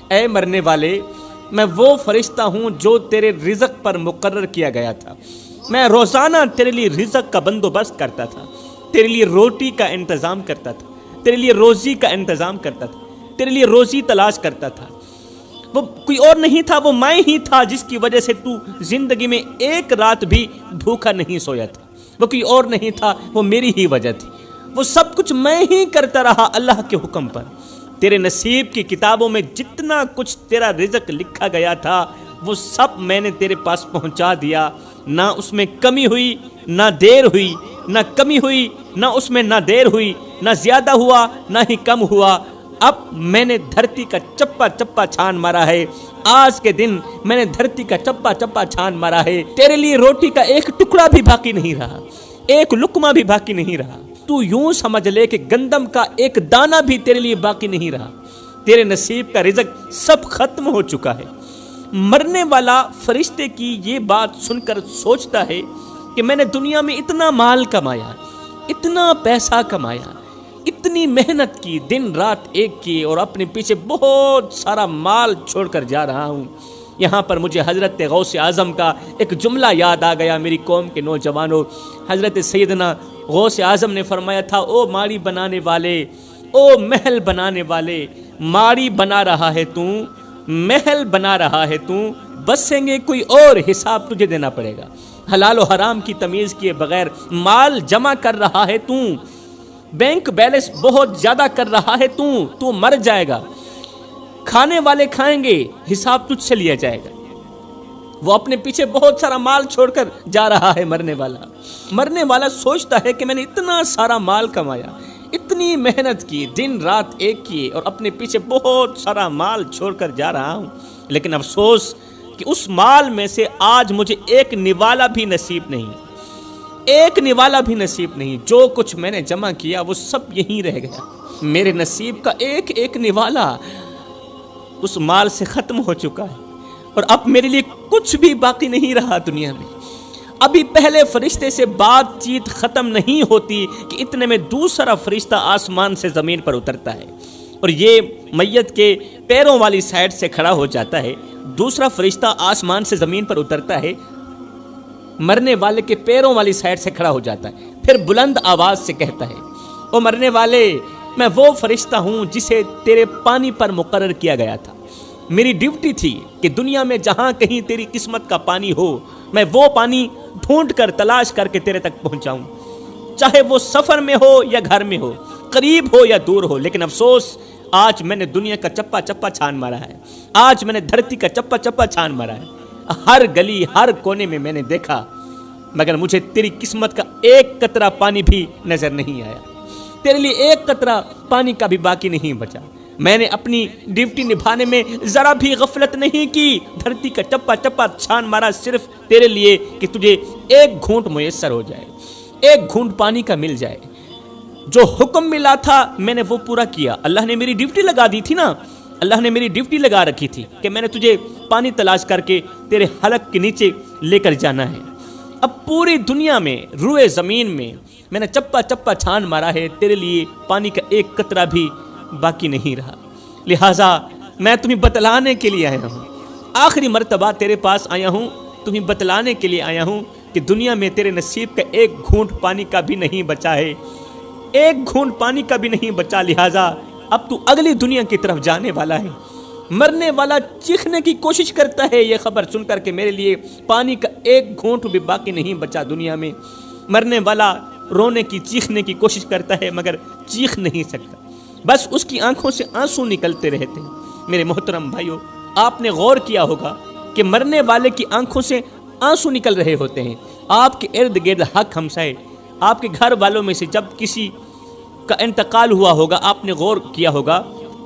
اے مرنے والے، میں وہ فرشتہ ہوں جو تیرے رزق پر مقرر کیا گیا تھا۔ میں روزانہ تیرے لیے رزق کا بندوبست کرتا تھا، تیرے لیے روٹی کا انتظام کرتا تھا، تیرے لیے روزی کا انتظام کرتا تھا، تیرے لیے روزی تلاش کرتا تھا۔ وہ کوئی اور نہیں تھا، وہ میں ہی تھا جس کی وجہ سے تو زندگی میں ایک رات بھی بھوکا نہیں سویا تھا۔ وہ کوئی اور نہیں تھا، وہ میری ہی وجہ تھی۔ وہ سب کچھ میں ہی کرتا رہا اللہ کے حکم پر۔ تیرے نصیب کی کتابوں میں جتنا کچھ تیرا رزق لکھا گیا تھا وہ سب میں نے تیرے پاس پہنچا دیا۔ نہ اس میں کمی ہوئی نہ دیر ہوئی، نہ کمی ہوئی نہ اس میں نہ دیر ہوئی، نہ زیادہ ہوا نہ ہی کم ہوا۔ اب میں نے دھرتی کا چپا چپا چھان مارا ہے، آج کے دن میں نے دھرتی کا چپا چپا چھان مارا ہے۔ تیرے لیے روٹی کا ایک ٹکڑا بھی باقی نہیں رہا، ایک لقمہ بھی باقی نہیں رہا۔ تو یوں سمجھ لے کہ گندم کا ایک دانہ بھی تیرے لیے باقی نہیں رہا۔ تیرے نصیب کا رزق سب ختم ہو چکا ہے۔ مرنے والا فرشتے کی یہ بات سن کر سوچتا ہے کہ میں نے دنیا میں اتنا مال کمایا، اتنا پیسہ کمایا، اتنی محنت کی، دن رات ایک کی، اور اپنے پیچھے بہت سارا مال چھوڑ کر جا رہا ہوں۔ یہاں پر مجھے حضرت غوث اعظم کا ایک جملہ یاد آ گیا۔ میری قوم کے نوجوانوں، حضرت سیدنا غوث اعظم نے فرمایا تھا، او ماڑی بنانے والے، او محل بنانے والے، ماڑی بنا رہا ہے تو، محل بنا رہا ہے تو، بسیں گے کوئی اور، حساب تجھے دینا پڑے گا۔ حلال و حرام کی تمیز کیے بغیر مال جمع کر رہا ہے تو، بینک بیلنس بہت زیادہ کر رہا ہے تو مر جائے گا۔ کھانے والے کھائیں گے، حساب تجھ سے لیا جائے گا۔ وہ اپنے پیچھے بہت سارا مال چھوڑ کر جا رہا ہے مرنے والا سوچتا ہے کہ میں نے اتنا سارا مال کمایا، اتنی محنت کی، دن رات ایک کی، اور اپنے پیچھے بہت سارا مال چھوڑ کر جا رہا ہوں، لیکن افسوس کہ اس مال میں سے آج مجھے ایک نوالا بھی نصیب نہیں، ایک نوالا بھی نصیب نہیں۔ جو کچھ میں نے جمع کیا وہ سب یہیں رہ گیا۔ میرے نصیب کا ایک ایک نوالا اس مال سے ختم ہو چکا ہے، اور اب میرے لیے کچھ بھی باقی نہیں رہا دنیا میں۔ ابھی پہلے فرشتے سے بات چیت ختم نہیں ہوتی کہ اتنے میں دوسرا فرشتہ آسمان سے زمین پر اترتا ہے، اور یہ میت کے پیروں والی سائڈ سے کھڑا ہو جاتا ہے۔ دوسرا فرشتہ آسمان سے زمین پر اترتا ہے، مرنے والے کے پیروں والی سائڈ سے کھڑا ہو جاتا ہے، پھر بلند آواز سے کہتا ہے، او مرنے والے، میں وہ فرشتہ ہوں جسے تیرے پانی پر مقرر کیا گیا تھا۔ میری ڈیوٹی تھی کہ دنیا میں جہاں کہیں تیری قسمت کا پانی ہو، میں وہ پانی ڈھونڈ کر تلاش کر کے تیرے تک پہنچاؤں، چاہے وہ سفر میں ہو یا گھر میں ہو، قریب ہو یا دور ہو۔ لیکن افسوس، آج میں نے دنیا کا چپا چپا چھان مارا ہے، آج میں نے دھرتی کا چپا چپا چھان مارا ہے۔ ہر گلی ہر کونے میں میں نے دیکھا، مگر مجھے تیری قسمت کا ایک قطرہ پانی بھی نظر نہیں آیا، تیرے لیے ایک قطرہ پانی کا بھی باقی نہیں بچا۔ میں نے اپنی ڈیوٹی نبھانے میں ذرا بھی غفلت نہیں کی، دھرتی کا چپا چپا چھان مارا صرف تیرے لیے کہ تجھے ایک گھونٹ میسر ہو جائے، ایک گھونٹ پانی کا مل جائے۔ جو حکم ملا تھا میں نے وہ پورا کیا۔ اللہ نے میری ڈیوٹی لگا دی تھی نا، اللہ نے میری ڈیوٹی لگا رکھی تھی کہ میں نے تجھے پانی تلاش کر کے تیرے حلق کے نیچے لے کر جانا ہے۔ اب پوری دنیا میں، روئے زمین میں نے چپا چپا چھان مارا ہے، تیرے لیے پانی کا ایک قطرہ بھی باقی نہیں رہا۔ لہٰذا میں تمہیں بتلانے کے لیے آیا ہوں، آخری مرتبہ تیرے پاس آیا ہوں، تمہیں بتلانے کے لیے آیا ہوں کہ دنیا میں تیرے نصیب کا ایک گھونٹ پانی کا بھی نہیں بچا ہے، ایک گھونٹ پانی کا بھی نہیں بچا۔ لہٰذا اب تو اگلی دنیا کی طرف جانے والا ہے۔ مرنے والا چیخنے کی کوشش کرتا ہے یہ خبر سن کر کہ میرے لیے پانی کا ایک گھونٹ بھی باقی نہیں بچا دنیا میں۔ مرنے والا رونے کی، چیخنے کی کوشش کرتا ہے مگر چیخ نہیں سکتا، بس اس کی آنکھوں سے آنسو نکلتے رہتے ہیں۔ میرے محترم بھائیو، آپ نے غور کیا ہوگا کہ مرنے والے کی آنکھوں سے آنسو نکل رہے ہوتے ہیں۔ آپ کے ارد گرد حق ہمسائے، آپ کے گھر والوں میں سے جب کسی کا انتقال ہوا ہوگا، آپ نے غور کیا ہوگا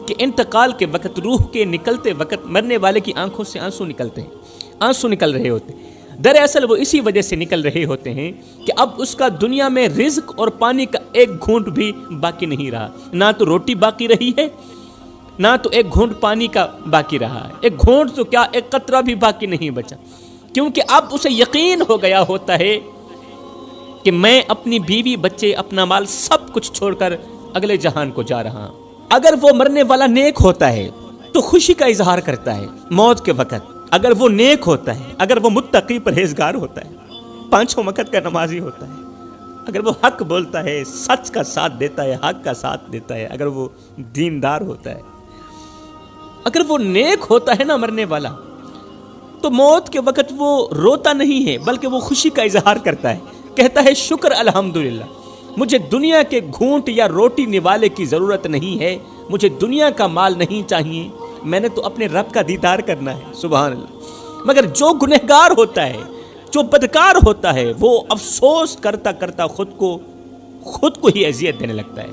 کہ انتقال کے وقت، روح کے نکلتے وقت مرنے والے کی آنکھوں سے آنسو نکلتے ہیں، آنسو نکل رہے ہوتے ہیں۔ دراصل وہ اسی وجہ سے نکل رہے ہوتے ہیں کہ اب اس کا دنیا میں رزق اور پانی کا ایک گھونٹ بھی باقی نہیں رہا، نہ تو روٹی باقی رہی ہے، نہ تو ایک گھونٹ پانی کا باقی رہا ہے، ایک گھونٹ تو کیا ایک قطرہ بھی باقی نہیں بچا، کیونکہ اب اسے یقین ہو گیا ہوتا ہے کہ میں اپنی بیوی بچے، اپنا مال سب کچھ چھوڑ کر اگلے جہان کو جا رہا ہوں۔ اگر وہ مرنے والا نیک ہوتا ہے تو خوشی کا اظہار کرتا ہے موت کے وقت۔ اگر وہ نیک ہوتا ہے، اگر وہ متقی پرہیزگار ہوتا ہے، پانچوں وقت کا نمازی ہوتا ہے، اگر وہ حق بولتا ہے، سچ کا ساتھ دیتا ہے، حق کا ساتھ دیتا ہے، اگر وہ دیندار ہوتا ہے، اگر وہ نیک ہوتا ہے نا مرنے والا، تو موت کے وقت وہ روتا نہیں ہے بلکہ وہ خوشی کا اظہار کرتا ہے، کہتا ہے شکر الحمدللہ، مجھے دنیا کے گھونٹ یا روٹی نوالے کی ضرورت نہیں ہے، مجھے دنیا کا مال نہیں چاہیے، میں نے تو اپنے رب کا دیدار کرنا ہے۔ سبحان اللہ۔ مگر جو گنہگار ہوتا ہے، جو بدکار ہوتا ہے، وہ افسوس کرتا کرتا خود کو ہی اذیت دینے لگتا ہے۔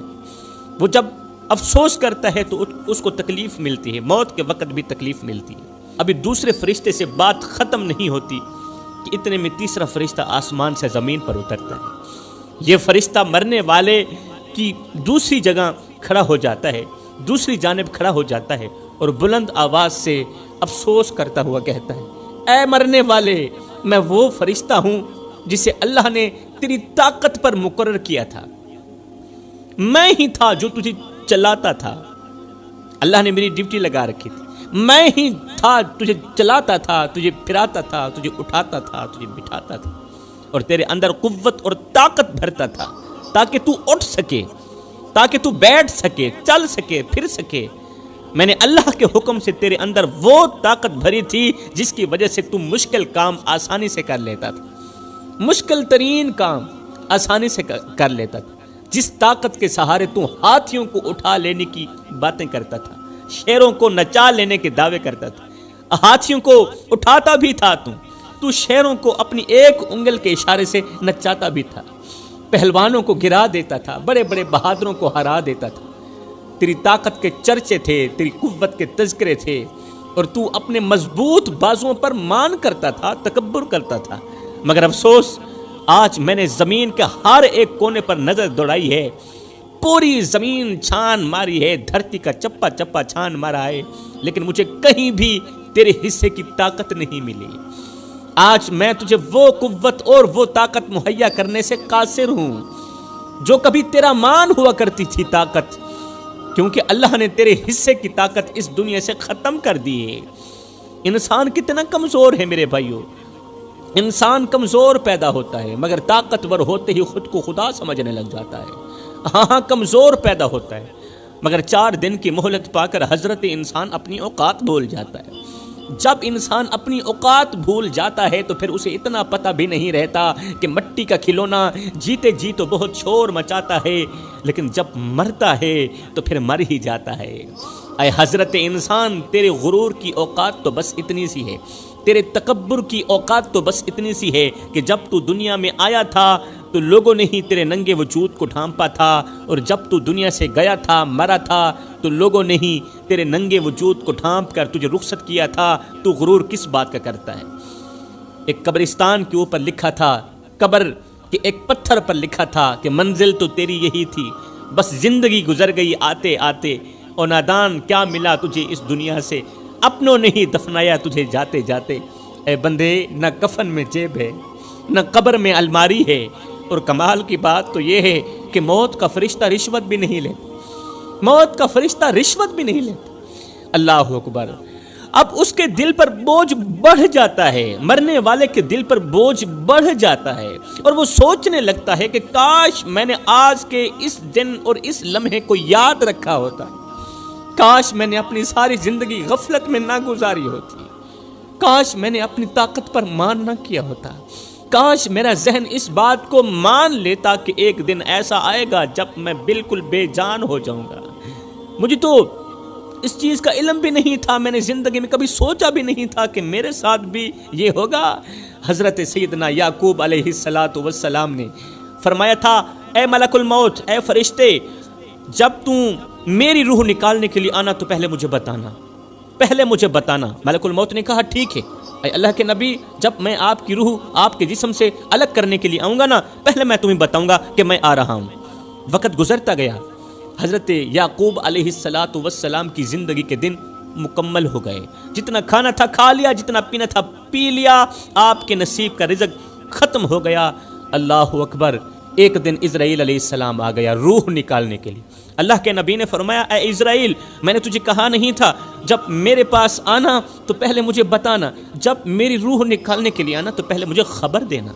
وہ جب افسوس کرتا ہے تو اس کو تکلیف ملتی ہے، موت کے وقت بھی تکلیف ملتی ہے۔ ابھی دوسرے فرشتے سے بات ختم نہیں ہوتی کہ اتنے میں تیسرا فرشتہ آسمان سے زمین پر اترتا ہے۔ یہ فرشتہ مرنے والے کی دوسری جگہ کھڑا ہو جاتا ہے، دوسری جانب کھڑا ہو جاتا ہے اور بلند آواز سے افسوس کرتا ہوا کہتا ہے، اے مرنے والے، میں وہ فرشتہ ہوں جسے اللہ نے تیری طاقت پر مقرر کیا تھا، میں ہی تھا جو تجھے چلاتا تھا، اللہ نے میری ڈیوٹی لگا رکھی تھی، میں ہی تھا تجھے چلاتا تھا، تجھے پھراتا تھا، تجھے اٹھاتا تھا، تجھے بٹھاتا تھا، اور تیرے اندر قوت اور طاقت بھرتا تھا تاکہ تو اٹھ سکے، تاکہ تو بیٹھ سکے، چل سکے، پھر سکے۔ میں نے اللہ کے حکم سے تیرے اندر وہ طاقت بھری تھی جس کی وجہ سے تو مشکل کام آسانی سے کر لیتا تھا، مشکل ترین کام آسانی سے کر لیتا تھا، جس طاقت کے سہارے تو ہاتھیوں کو اٹھا لینے کی باتیں کرتا تھا، شیروں کو نچا لینے کے دعوے کرتا تھا، ہاتھیوں کو اٹھاتا بھی تھا، تو شیروں کو اپنی ایک انگل کے اشارے سے نچاتا بھی تھا، پہلوانوں کو گرا دیتا تھا، بڑے بڑے بہادروں کو ہرا دیتا تھا۔ تیری طاقت کے چرچے تھے، تیری قوت کے تذکرے تھے، اور تو اپنے مضبوط بازوؤں پر مان کرتا تھا، تکبر کرتا تھا۔ مگر افسوس، آج میں نے زمین کے ہر ایک کونے پر نظر دوڑائی ہے، پوری زمین چھان ماری ہے، دھرتی کا چپا چپا چھان مارا ہے، لیکن مجھے کہیں بھی تیرے حصے کی طاقت نہیں ملی۔ آج میں تجھے وہ قوت اور وہ طاقت مہیا کرنے سے قاصر ہوں جو کبھی تیرا مان ہوا کرتی تھی طاقت، کیونکہ اللہ نے تیرے حصے کی طاقت اس دنیا سے ختم کر دی ہے۔ انسان کتنا کمزور ہے میرے بھائیو، انسان کمزور پیدا ہوتا ہے مگر طاقتور ہوتے ہی خود کو خدا سمجھنے لگ جاتا ہے۔ ہاں کمزور پیدا ہوتا ہے مگر 4 دن کی مہلت پا کر حضرت انسان اپنی اوقات بھول جاتا ہے۔ جب انسان اپنی اوقات بھول جاتا ہے تو پھر اسے اتنا پتہ بھی نہیں رہتا کہ مٹی کا کھلونا جیتے جی تو بہت شور مچاتا ہے، لیکن جب مرتا ہے تو پھر مر ہی جاتا ہے۔ اے حضرت انسان، تیرے غرور کی اوقات تو بس اتنی سی ہے، تیرے تکبر کی اوقات تو بس اتنی سی ہے کہ جب تو دنیا میں آیا تھا تو لوگوں نے ہی تیرے ننگے وجود کو ڈھانپا تھا، اور جب تو دنیا سے گیا تھا، مرا تھا، تو لوگوں نے ہی تیرے ننگے وجود کو ڈھانپ کر تجھے رخصت کیا تھا۔ تو غرور کس بات کا کرتا ہے؟ ایک قبرستان کے اوپر لکھا تھا، قبر کے ایک پتھر پر لکھا تھا کہ منزل تو تیری یہی تھی، بس زندگی گزر گئی آتے آتے، اور نادان کیا ملا تجھے اس دنیا سے، اپنوں نے ہی دفنایا تجھے جاتے جاتے۔ اے بندے، نہ کفن میں جیب ہے، نہ قبر میں الماری ہے، اور کمال کی بات تو یہ ہے کہ موت کا فرشتہ رشوت بھی نہیں لیتا، موت کا فرشتہ رشوت بھی نہیں لیتا۔ اللہ اکبر۔ اب اس کے دل پر بوجھ بڑھ جاتا ہے، مرنے والے کے دل پر بوجھ بڑھ جاتا ہے، اور وہ سوچنے لگتا ہے کہ کاش میں نے آج کے اس دن اور اس لمحے کو یاد رکھا ہوتا، کاش میں نے اپنی ساری زندگی غفلت میں نہ گزاری ہوتی، کاش میں نے اپنی طاقت پر مان نہ کیا ہوتا، کاش میرا ذہن اس بات کو مان لیتا کہ ایک دن ایسا آئے گا جب میں بالکل بے جان ہو جاؤں گا۔ مجھے تو اس چیز کا علم بھی نہیں تھا، میں نے زندگی میں کبھی سوچا بھی نہیں تھا کہ میرے ساتھ بھی یہ ہوگا۔ حضرت سیدنا یعقوب علیہ السلام نے فرمایا تھا، اے ملک الموت، اے فرشتے، جب تم میری روح نکالنے کے لیے آنا تو پہلے مجھے بتانا، پہلے مجھے بتانا۔ ملک الموت نے کہا ٹھیک ہے، اے اللہ کے نبی، جب میں آپ کی روح آپ کے جسم سے الگ کرنے کے لیے آؤں گا نا، پہلے میں تمہیں بتاؤں گا کہ میں آ رہا ہوں۔ وقت گزرتا گیا، حضرت یعقوب علیہ السلام کی زندگی کے دن مکمل ہو گئے، جتنا کھانا تھا کھا لیا، جتنا پینا تھا پی لیا، آپ کے نصیب کا رزق ختم ہو گیا۔ اللہ اکبر۔ ایک دن اسرائیل علیہ السلام آ گیا روح نکالنے کے لیے. اللہ کے نبی نے فرمایا اے اسرائیل میں نے تجھے کہا نہیں تھا جب میرے پاس آنا تو پہلے مجھے بتانا, جب میری روح نکالنے کے لیے آنا تو پہلے مجھے خبر دینا,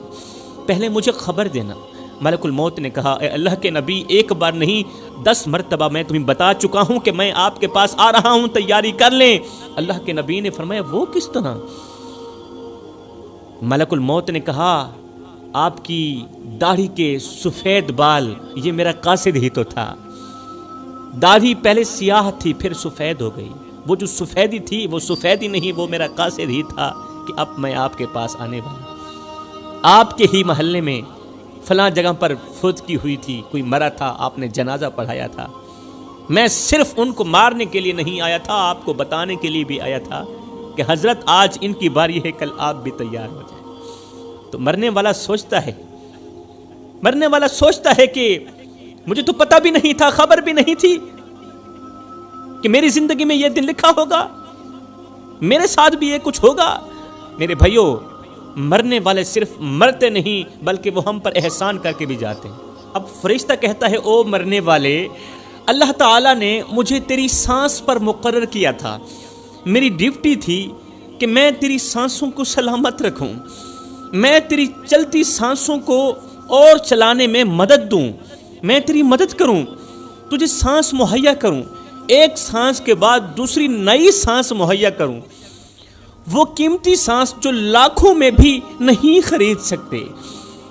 پہلے مجھے خبر دینا. ملک الموت نے کہا اے اللہ کے نبی ایک بار نہیں 10 مرتبہ میں تمہیں بتا چکا ہوں کہ میں آپ کے پاس آ رہا ہوں, تیاری کر لیں. اللہ کے نبی نے فرمایا وہ کس طرح؟ ملک الموت نے کہا آپ کی داڑھی کے سفید بال یہ میرا قاصد ہی تو تھا. داڑھی پہلے سیاہ تھی پھر سفید ہو گئی, وہ جو سفیدی تھی وہ سفیدی نہیں, وہ میرا قاصد ہی تھا کہ اب میں آپ کے پاس آنے والا. آپ کے ہی محلے میں فلاں جگہ پر فوت کی ہوئی تھی, کوئی مرا تھا, آپ نے جنازہ پڑھایا تھا. میں صرف ان کو مارنے کے لیے نہیں آیا تھا, آپ کو بتانے کے لیے بھی آیا تھا کہ حضرت آج ان کی باری ہے, کل آپ بھی تیار ہو جائیں. تو مرنے والا سوچتا ہے کہ مجھے تو پتہ بھی نہیں تھا, خبر بھی نہیں تھی کہ میری زندگی میں یہ دن لکھا ہوگا, میرے ساتھ بھی یہ کچھ ہوگا. میرے بھائیوں مرنے والے صرف مرتے نہیں بلکہ وہ ہم پر احسان کر کے بھی جاتے ہیں. اب فرشتہ کہتا ہے او مرنے والے, اللہ تعالیٰ نے مجھے تیری سانس پر مقرر کیا تھا, میری ڈیوٹی تھی کہ میں تیری سانسوں کو سلامت رکھوں, میں تیری چلتی سانسوں کو اور چلانے میں مدد دوں, میں تیری مدد کروں, تجھے سانس مہیا کروں, ایک سانس کے بعد دوسری نئی سانس مہیا کروں. وہ قیمتی سانس جو لاکھوں میں بھی نہیں خرید سکتے,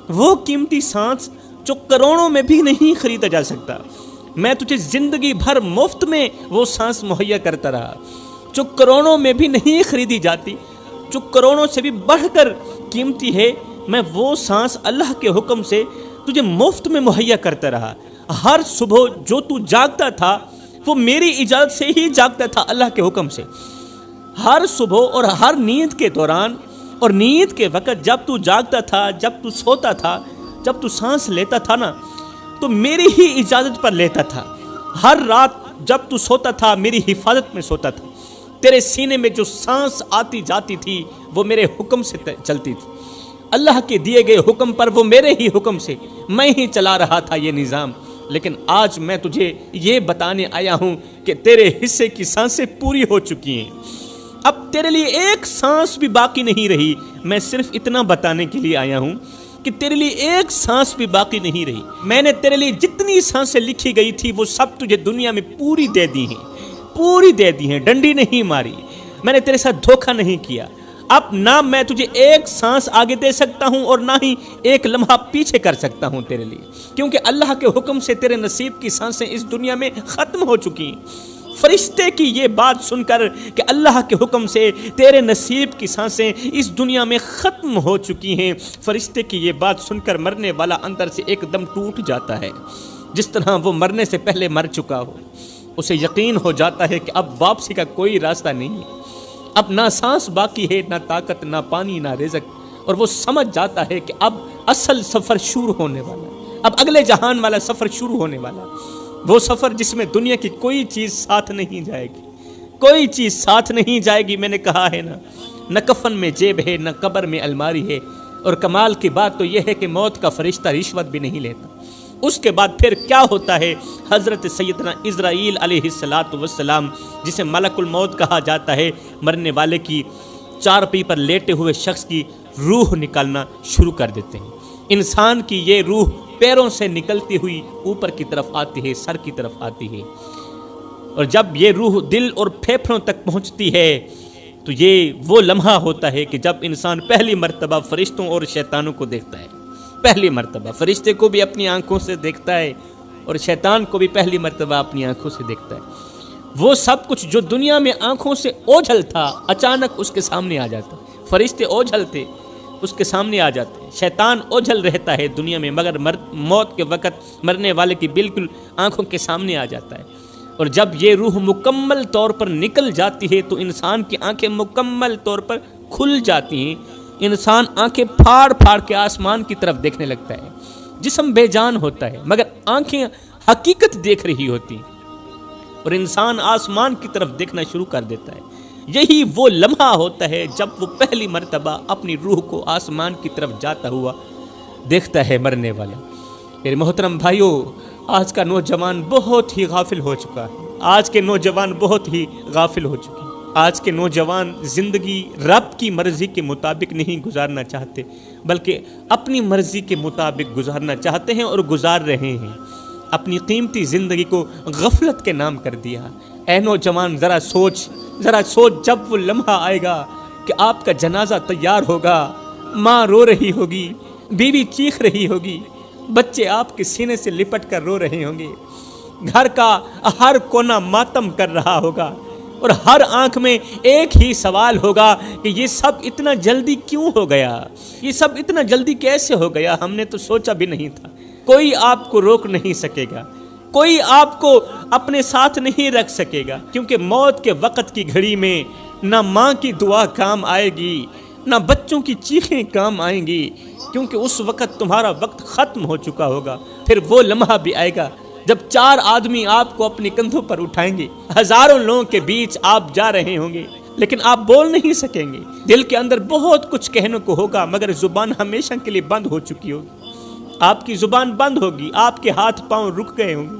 وہ قیمتی سانس جو کروڑوں میں بھی نہیں خریدا جا سکتا, میں تجھے زندگی بھر مفت میں وہ سانس مہیا کرتا رہا جو کروڑوں میں بھی نہیں خریدی جاتی, جو کروڑوں سے بھی بڑھ کر قیمتی ہے. میں وہ سانس اللہ کے حکم سے تجھے مفت میں مہیا کرتا رہا. ہر صبح جو تو جاگتا تھا وہ میری اجازت سے ہی جاگتا تھا, اللہ کے حکم سے. ہر صبح اور ہر نیند کے دوران اور نیند کے وقت جب تو جاگتا تھا, جب تو سوتا تھا, جب تو سانس لیتا تھا نا تو میری ہی اجازت پر لیتا تھا. ہر رات جب تو سوتا تھا میری حفاظت میں سوتا تھا. تیرے سینے میں جو سانس آتی جاتی تھی وہ میرے حکم سے چلتی تھی, اللہ کے دیے گئے حکم پر, وہ میرے ہی حکم سے میں ہی چلا رہا تھا یہ نظام. لیکن آج میں تجھے یہ بتانے آیا ہوں کہ تیرے حصے کی سانسیں پوری ہو چکی ہیں, اب تیرے لیے ایک سانس بھی باقی نہیں رہی. میں صرف اتنا بتانے کے لیے آیا ہوں کہ تیرے لیے ایک سانس بھی باقی نہیں رہی. میں نے تیرے لیے جتنی سانسیں لکھی گئی تھی وہ سب تجھے دنیا میں پوری دے دی ہیں, پوری دے دی ہیں, ڈنڈی نہیں ماری, میں نے تیرے ساتھ دھوکہ نہیں کیا. اب نہ میں تجھے ایک سانس آگے دے سکتا ہوں اور نہ ہی ایک لمحہ پیچھے کر سکتا ہوں تیرے لیے, کیونکہ اللہ کے حکم سے تیرے نصیب کی سانسیں اس دنیا میں ختم ہو چکی ہیں. فرشتے کی یہ بات سن کر کہ اللہ کے حکم سے تیرے نصیب کی سانسیں اس دنیا میں ختم ہو چکی ہیں, فرشتے کی یہ بات سن کر مرنے والا اندر سے ایک دم ٹوٹ جاتا ہے, جس طرح وہ مرنے سے پہلے مر چکا ہو. اسے یقین ہو جاتا ہے کہ اب واپسی کا کوئی راستہ نہیں ہے, اب نہ سانس باقی ہے, نہ طاقت, نہ پانی, نہ رزق. اور وہ سمجھ جاتا ہے کہ اب اصل سفر شروع ہونے والا ہے, اب اگلے جہان والا سفر شروع ہونے والا ہے. وہ سفر جس میں دنیا کی کوئی چیز ساتھ نہیں جائے گی, کوئی چیز ساتھ نہیں جائے گی. میں نے کہا ہے نا, نہ کفن میں جیب ہے, نہ قبر میں الماری ہے. اور کمال کی بات تو یہ ہے کہ موت کا فرشتہ رشوت بھی نہیں لیتا. اس کے بعد پھر کیا ہوتا ہے, حضرت سیدنا اسرائیل علیہ السلام جسے ملک الموت کہا جاتا ہے, مرنے والے کی چارپائی پر لیٹے ہوئے شخص کی روح نکالنا شروع کر دیتے ہیں. انسان کی یہ روح پیروں سے نکلتی ہوئی اوپر کی طرف آتی ہے, سر کی طرف آتی ہے, اور جب یہ روح دل اور پھیپھڑوں تک پہنچتی ہے تو یہ وہ لمحہ ہوتا ہے کہ جب انسان پہلی مرتبہ فرشتوں اور شیطانوں کو دیکھتا ہے. پہلی مرتبہ فرشتے کو بھی اپنی آنکھوں سے دیکھتا ہے اور شیطان کو بھی پہلی مرتبہ اپنی آنکھوں سے دیکھتا ہے. وہ سب کچھ جو دنیا میں آنکھوں سے اوجھل تھا اچانک اس کے سامنے آ جاتا. فرشتے اوجھل تھے, اس کے سامنے آ جاتے. شیطان اوجھل رہتا ہے دنیا میں, مگر موت کے وقت مرنے والے کی بالکل آنکھوں کے سامنے آ جاتا ہے. اور جب یہ روح مکمل طور پر نکل جاتی ہے تو انسان کی آنکھیں مکمل طور پر کھل جاتی ہیں. انسان آنکھیں پھاڑ پھاڑ کے آسمان کی طرف دیکھنے لگتا ہے. جسم بے جان ہوتا ہے مگر آنکھیں حقیقت دیکھ رہی ہوتی ہیں, اور انسان آسمان کی طرف دیکھنا شروع کر دیتا ہے. یہی وہ لمحہ ہوتا ہے جب وہ پہلی مرتبہ اپنی روح کو آسمان کی طرف جاتا ہوا دیکھتا ہے مرنے والا. میرے محترم بھائیوں، آج کا نوجوان بہت ہی غافل ہو چکا ہے، آج کے نوجوان بہت ہی غافل ہو چکے ہیں۔ آج کے نوجوان زندگی رب کی مرضی کے مطابق نہیں گزارنا چاہتے، بلکہ اپنی مرضی کے مطابق گزارنا چاہتے ہیں اور گزار رہے ہیں۔ اپنی قیمتی زندگی کو غفلت کے نام کر دیا۔ اے نوجوان، ذرا سوچ جب وہ لمحہ آئے گا کہ آپ کا جنازہ تیار ہوگا، ماں رو رہی ہوگی، بیوی چیخ رہی ہوگی، بچے آپ کے سینے سے لپٹ کر رو رہے ہوں گے، گھر کا ہر کونا ماتم کر رہا ہوگا، اور ہر آنکھ میں ایک ہی سوال ہوگا کہ یہ سب اتنا جلدی کیوں ہو گیا، یہ سب اتنا جلدی کیسے ہو گیا، ہم نے تو سوچا بھی نہیں تھا۔ کوئی آپ کو روک نہیں سکے گا، کوئی آپ کو اپنے ساتھ نہیں رکھ سکے گا، کیونکہ موت کے وقت کی گھڑی میں نہ ماں کی دعا کام آئے گی، نہ بچوں کی چیخیں کام آئیں گی، کیونکہ اس وقت تمہارا وقت ختم ہو چکا ہوگا۔ پھر وہ لمحہ بھی آئے گا جب 4 آدمی آپ کو اپنے کندھوں پر اٹھائیں گے، ہزاروں لوگوں کے بیچ آپ جا رہے ہوں گے، لیکن آپ بول نہیں سکیں گے۔ دل کے اندر بہت کچھ کہنے کو ہوگا، مگر زبان ہمیشہ کے لیے بند ہو چکی ہوگی۔ آپ کی زبان بند ہوگی، آپ کے ہاتھ پاؤں رک گئے ہوں گے،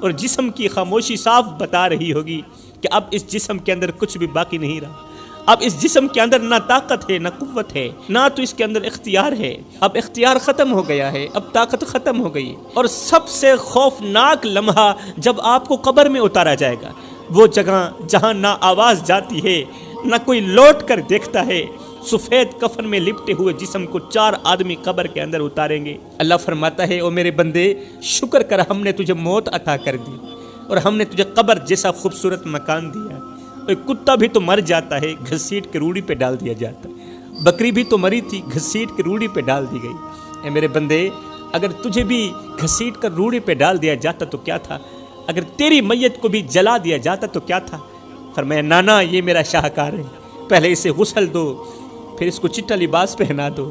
اور جسم کی خاموشی صاف بتا رہی ہوگی کہ اب اس جسم کے اندر کچھ بھی باقی نہیں رہا۔ اب اس جسم کے اندر نہ طاقت ہے، نہ قوت ہے، نہ تو اس کے اندر اختیار ہے۔ اب اختیار ختم ہو گیا ہے، اب طاقت ختم ہو گئی۔ اور سب سے خوفناک لمحہ جب آپ کو قبر میں اتارا جائے گا، وہ جگہ جہاں نہ آواز جاتی ہے، نہ کوئی لوٹ کر دیکھتا ہے۔ سفید کفن میں لپٹے ہوئے جسم کو 4 آدمی قبر کے اندر اتاریں گے۔ اللہ فرماتا ہے، او میرے بندے، شکر کر، ہم نے تجھے موت عطا کر دی، اور ہم نے تجھے قبر جیسا خوبصورت مکان دیا۔ کتا بھی تو مر جاتا ہے، گھسیٹ کے روڑی پہ ڈال دیا جاتا ہے۔ بکری بھی تو مری تھی، گھسیٹ کے روڑی پہ ڈال دی گئی۔ اے میرے بندے، اگر تجھے بھی گھسیٹ کر روڑی پہ ڈال دیا جاتا تو کیا تھا؟ اگر تیری میت کو بھی جلا دیا جاتا تو کیا تھا؟ فرمایا، نانا، یہ میرا شاہکار ہے، پہلے اسے غسل دو، پھر اس کو چٹا لباس پہنا دو،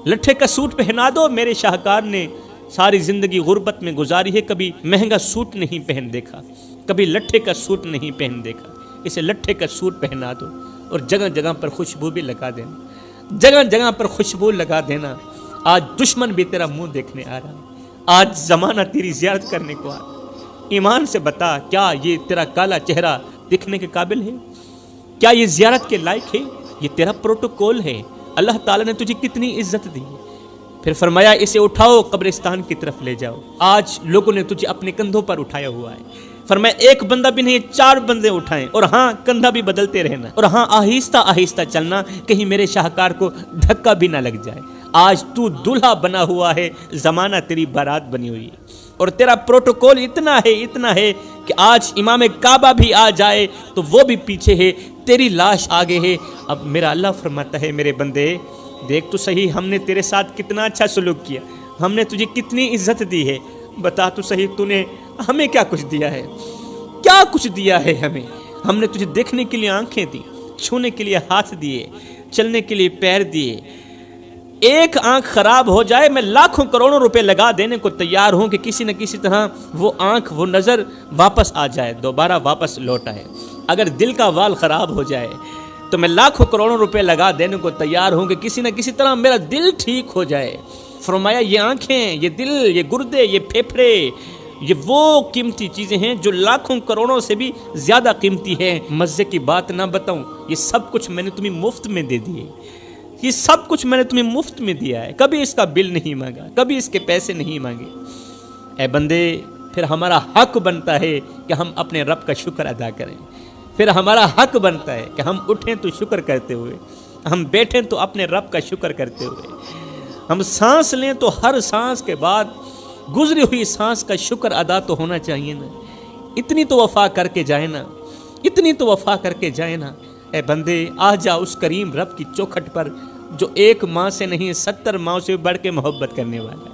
لٹھے کا سوٹ پہنا دو۔ میرے شاہکار نے ساری زندگی غربت میں گزاری ہے، کبھی مہنگا سوٹ نہیں پہن دیکھا، کبھی لٹھے کا سوٹ نہیں پہن دیکھا۔ اسے لٹھے کا سوٹ پہنا دو، اور جگہ جگہ پر خوشبو بھی لگا دینا، جگہ جگہ پر خوشبو لگا دینا۔ آج دشمن بھی تیرا منہ دیکھنے آ رہا ہے، آج زمانہ تیری زیارت کرنے کو آ رہا ہے۔ ایمان سے بتا، کیا یہ تیرا کالا چہرہ دکھنے کے قابل ہے؟ کیا یہ زیارت کے لائق ہے؟ یہ تیرا پروٹوکول ہے۔ اللہ تعالیٰ نے تجھے کتنی عزت دی۔ پھر فرمایا، اسے اٹھاؤ، قبرستان کی طرف لے جاؤ۔ آج لوگوں نے تجھے اپنے کندھوں پر اٹھایا ہوا ہے۔ فرمایا، ایک بندہ بھی نہیں، 4 بندے اٹھائیں، اور ہاں، کندھا بھی بدلتے رہنا، اور ہاں، آہستہ آہستہ چلنا، کہیں میرے شاہکار کو دھکا بھی نہ لگ جائے۔ آج تو دلہا بنا ہوا ہے، زمانہ تیری بارات بنی ہوئی ہے، اور تیرا پروٹوکول اتنا ہے کہ آج امام کعبہ بھی آ جائے تو وہ بھی پیچھے ہے، تیری لاش آگے ہے۔ اب میرا اللہ فرماتا ہے، میرے بندے، دیکھ تو صحیح، ہم نے تیرے ساتھ کتنا اچھا سلوک کیا، ہم نے تجھے کتنی عزت دی ہے۔ بتا تو صحیح، تو نے ہمیں کیا کچھ دیا ہے؟ کیا کچھ دیا ہے ہمیں؟ ہم نے تجھے دیکھنے کے لیے آنکھیں دی، چھونے کے لیے ہاتھ دیے، چلنے کے لیے پیر دیے۔ ایک آنکھ خراب ہو جائے، میں لاکھوں کروڑوں روپے لگا دینے کو تیار ہوں کہ کسی نہ کسی طرح وہ آنکھ، وہ نظر واپس آ جائے، دوبارہ واپس لوٹ آئے۔ اگر دل کا وال خراب ہو جائے تو میں لاکھوں کروڑوں روپے لگا دینے کو تیار ہوں کہ کسی نہ کسی طرح میرا دل ٹھیک ہو جائے۔ فرمایا، یہ آنکھیں، یہ دل، یہ گردے، یہ پھیپھڑے، یہ وہ قیمتی چیزیں ہیں جو لاکھوں کروڑوں سے بھی زیادہ قیمتی ہے۔ مزے کی بات نہ بتاؤں، یہ سب کچھ میں نے تمہیں مفت میں دے دیے، یہ سب کچھ میں نے تمہیں مفت میں دیا ہے، کبھی اس کا بل نہیں مانگا، کبھی اس کے پیسے نہیں مانگے۔ اے بندے، پھر ہمارا حق بنتا ہے کہ ہم اپنے رب کا شکر ادا کریں، پھر ہمارا حق بنتا ہے کہ ہم اٹھیں تو شکر کرتے ہوئے، ہم بیٹھیں تو اپنے رب کا شکر کرتے ہوئے، ہم سانس لیں تو ہر سانس کے بعد گزری ہوئی سانس کا شکر ادا تو ہونا چاہیے نا۔ اتنی تو وفا کر کے جائے نا، اتنی تو وفا کر کے جائے نا۔ اے بندے، آ جا اس کریم رب کی چوکھٹ پر جو 1 ماں سے نہیں 70 ماں سے بڑھ کے محبت کرنے والا ہے۔